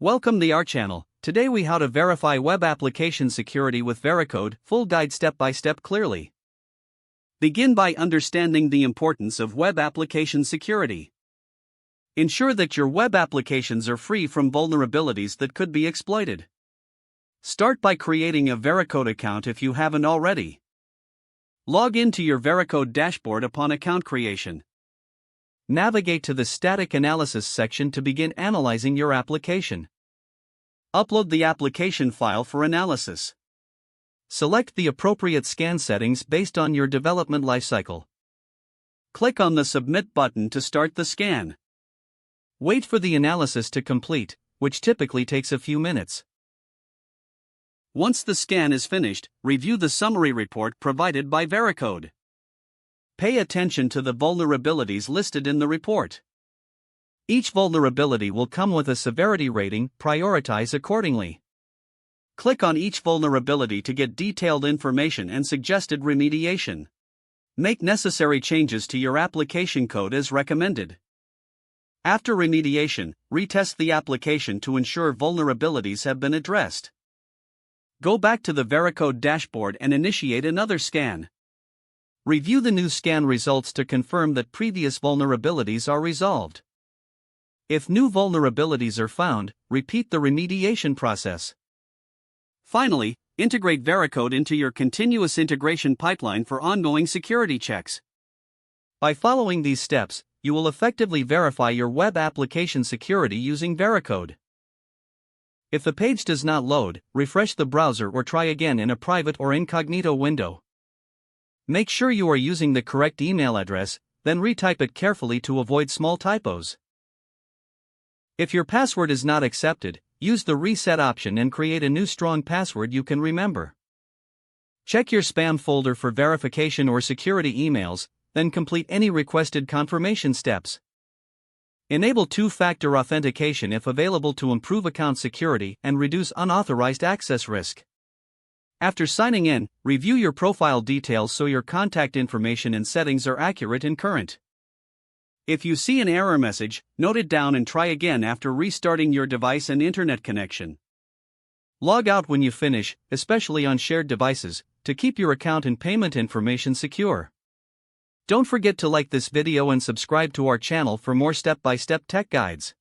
Welcome to our channel. Today we how to verify web application security with Veracode, full guide step by step clearly. Begin by understanding the importance of web application security. Ensure that your web applications are free from vulnerabilities that could be exploited. Start by creating a Veracode account if you haven't already. Log into your Veracode dashboard upon account creation. Navigate to the Static Analysis section to begin analyzing your application. Upload the application file for analysis. Select the appropriate scan settings based on your development lifecycle. Click on the Submit button to start the scan. Wait for the analysis to complete, which typically takes a few minutes. Once the scan is finished, review the summary report provided by Veracode. Pay attention to the vulnerabilities listed in the report. Each vulnerability will come with a severity rating, prioritize accordingly. Click on each vulnerability to get detailed information and suggested remediation. Make necessary changes to your application code as recommended. After remediation, retest the application to ensure vulnerabilities have been addressed. Go back to the Veracode dashboard and initiate another scan. Review the new scan results to confirm that previous vulnerabilities are resolved. If new vulnerabilities are found, repeat the remediation process. Finally, integrate Veracode into your continuous integration pipeline for ongoing security checks. By following these steps, you will effectively verify your web application security using Veracode. If the page does not load, refresh the browser or try again in a private or incognito window. Make sure you are using the correct email address, then retype it carefully to avoid small typos. If your password is not accepted, use the reset option and create a new strong password you can remember. Check your spam folder for verification or security emails, then complete any requested confirmation steps. Enable two-factor authentication if available to improve account security and reduce unauthorized access risk. After signing in, review your profile details so your contact information and settings are accurate and current. If you see an error message, note it down and try again after restarting your device and internet connection. Log out when you finish, especially on shared devices, to keep your account and payment information secure. Don't forget to like this video and subscribe to our channel for more step-by-step tech guides.